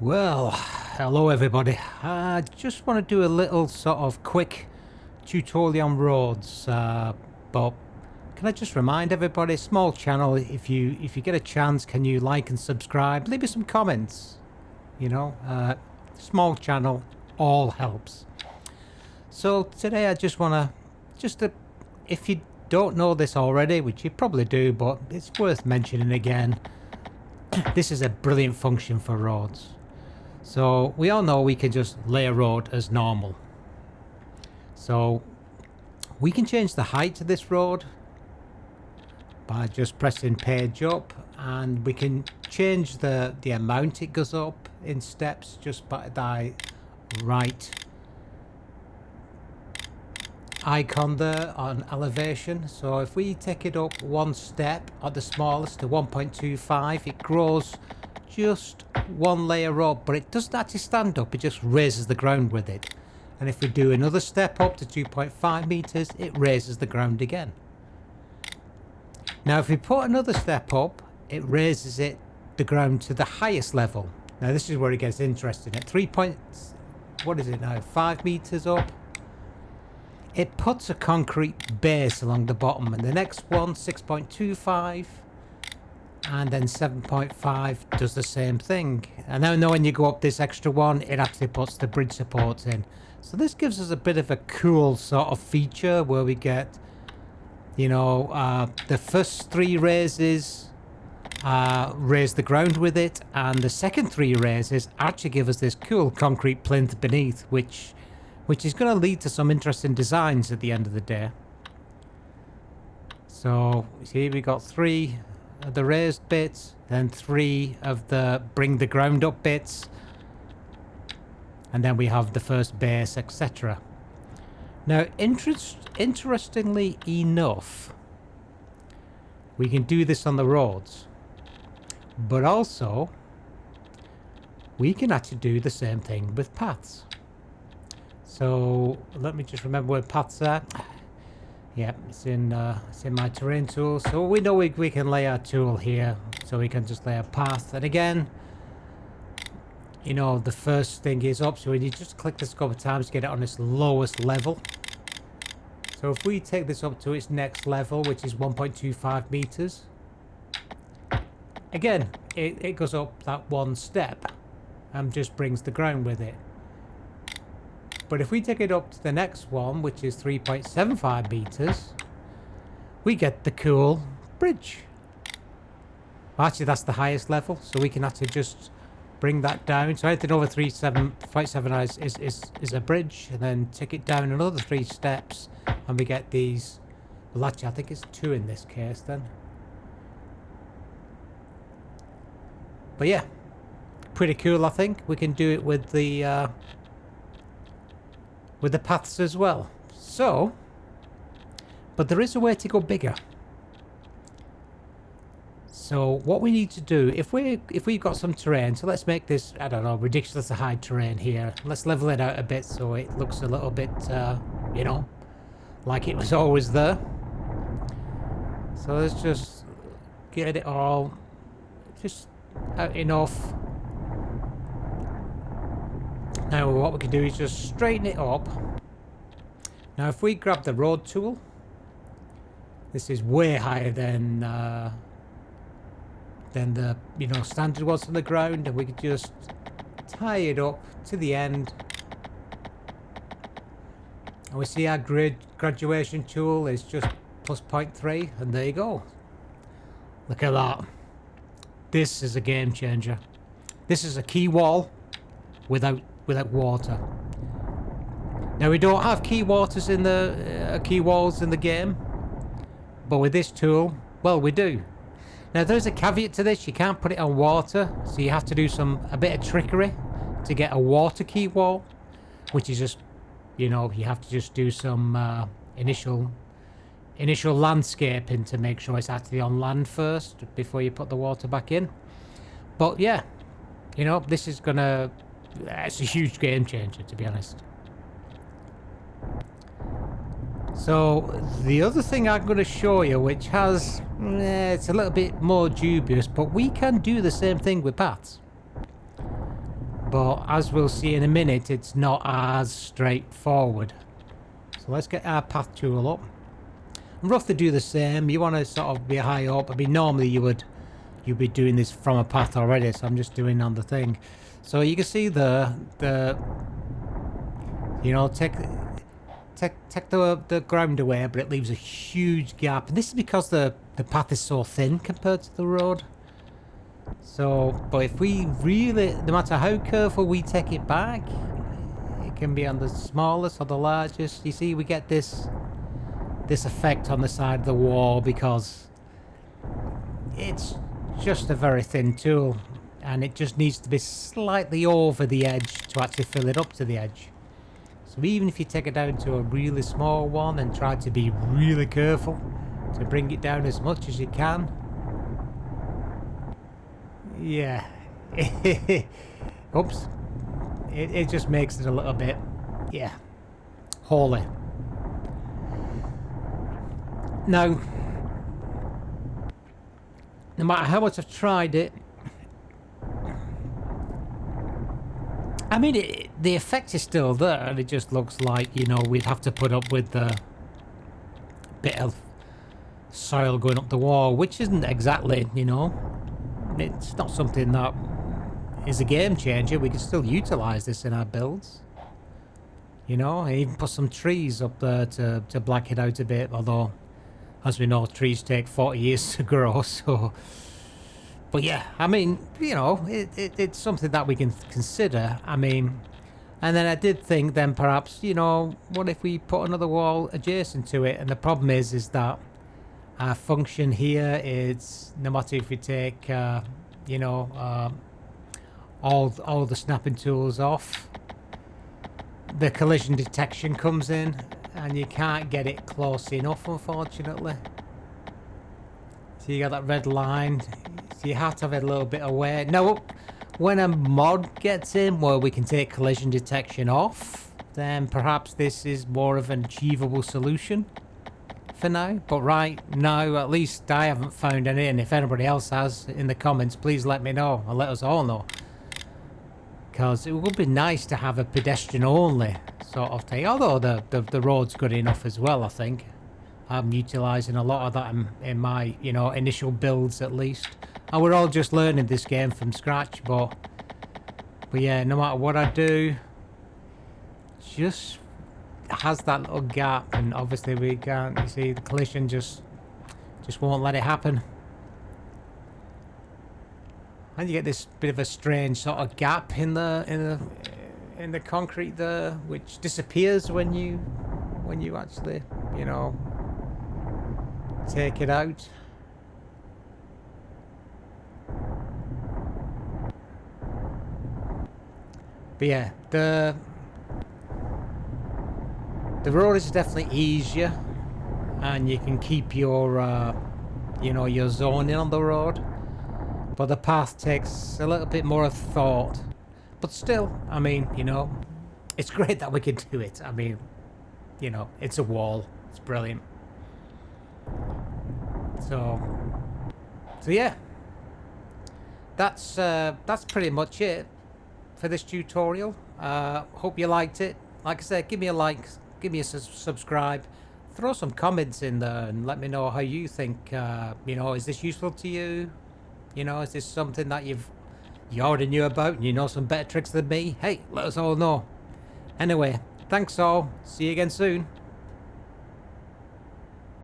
Well, hello everybody. I just want to do a little sort of quick tutorial on roads, but can I just remind everybody, small channel, if you get a chance, can you like and subscribe, leave me some comments, small channel, all helps. So today I just want to, if you don't know this already, which you probably do, but it's worth mentioning again, this is a brilliant function for roads. So we all know we can just lay a road as normal. So we can change the height of this road by just pressing page up, and we can change the amount it goes up in steps just by the right icon there on elevation. So if we take it up one step at the smallest to 1.25, it grows just one layer up, but it doesn't actually stand up, it just raises the ground with it. And if we do another step up to 2.5 meters, it raises the ground again. Now if we put another step up, it raises the ground to the highest level. Now this is where it gets interesting. At 5 meters up, it puts a concrete base along the bottom, and the next one 6.25, and then 7.5 does the same thing. And now when you go up this extra one, it actually puts the bridge supports in. So this gives us a bit of a cool sort of feature where we get, the first three raises raise the ground with it, and the second three raises actually give us this cool concrete plinth beneath, which is going to lead to some interesting designs at the end of the day. So see, we got 3 of the raised bits, then 3 of the bring the ground up bits, and then we have the first base, etc. Now interestingly enough, we can do this on the roads, but also we can actually do the same thing with paths. So let me just remember where paths are. Yeah, it's in my terrain tool. So we know we can lay our tool here, so we can just lay a path. And again, the first thing is up, so you just click this a couple of times to get it on its lowest level. So if we take this up to its next level, which is 1.25 meters, again, it goes up that one step and just brings the ground with it. But if we take it up to the next one, which is 3.75 meters, we get the cool bridge. Actually, that's the highest level, so we can actually just bring that down. So anything over 3.7 is a bridge, and then take it down another 3 steps, and we get these. Well, actually, I think it's 2 in this case then. But yeah, pretty cool. I think we can do it with the paths as well. So, but there is a way to go bigger. So what we need to do, if we've got some terrain, so let's make this, I don't know, ridiculously high terrain here. Let's level it out a bit so it looks a little bit, like it was always there. So let's just get it all just out enough. Now what we can do is just straighten it up. Now if we grab the road tool, this is way higher than the standard ones on the ground, and we could just tie it up to the end. And we see our graduation tool is just plus 0.3, and there you go. Look at that. This is a game changer. This is a quay wall without water. Now we don't have quay walls in the game, but with this tool, well, we do. Now there's a caveat to this: you can't put it on water, so you have to do a bit of trickery to get a water quay wall, which is just, you have to just do some initial landscaping to make sure it's actually on land first before you put the water back in. But yeah, this is gonna. It's a huge game changer, to be honest. So the other thing I'm going to show you, which has it's a little bit more dubious, but we can do the same thing with paths. But as we'll see in a minute, it's not as straightforward. So let's get our path tool up. And roughly do the same. You want to sort of be high up. I mean, normally you'd be doing this from a path already, so I'm just doing on the thing. So you can see the you know, take the ground away, but it leaves a huge gap. And this is because the path is so thin compared to the road. So, but if we really, no matter how careful we take it back, it can be on the smallest or the largest. You see, we get this effect on the side of the wall because it's just a very thin tool, and it just needs to be slightly over the edge to actually fill it up to the edge. So even if you take it down to a really small one and try to be really careful to bring it down as much as you can, yeah, oops, it just makes it a little bit, yeah, holy. Now, no matter how much I've tried it, I mean, the effect is still there, and it just looks like, you know, we'd have to put up with the bit of soil going up the wall, which isn't exactly, you know, it's not something that is a game changer. We can still utilize this in our builds, you know, and even put some trees up there to black it out a bit, although, as we know, trees take 40 years to grow, so... But yeah, I mean, you know, it's something that we can consider. I mean, and then I did think then perhaps, you know, what if we put another wall adjacent to it? And the problem is that our function here is, no matter if we take, you know, all the snapping tools off, the collision detection comes in, and you can't get it close enough, unfortunately. So you got that red line, so you have to have it a little bit away. Now, when a mod gets in where we can take collision detection off, then perhaps this is more of an achievable solution for now. But right now, at least I haven't found any, and if anybody else has in the comments, please let me know, or let us all know. Because it would be nice to have a pedestrian only sort of thing, although the road's good enough as well, I think. I'm utilising a lot of that in my, you know, initial builds at least. And we're all just learning this game from scratch, but yeah, no matter what I do, just has that little gap, and obviously we can't, you see, the collision just won't let it happen. And you get this bit of a strange sort of gap in the concrete there, which disappears when you actually, you know, take it out. But yeah, the road is definitely easier, and you can keep your you know, your zoning on the road, but the path takes a little bit more of thought. But still, I mean, you know, it's great that we can do it. I mean, you know, it's a wall, it's brilliant. So yeah, that's pretty much it for this tutorial. Hope you liked it. Like I said, give me a like, give me a subscribe, throw some comments in there, and let me know how you think. You know, is this useful to you? You know, is this something that you already knew about, and you know some better tricks than me? Hey, let us all know. Anyway, thanks all. See you again soon.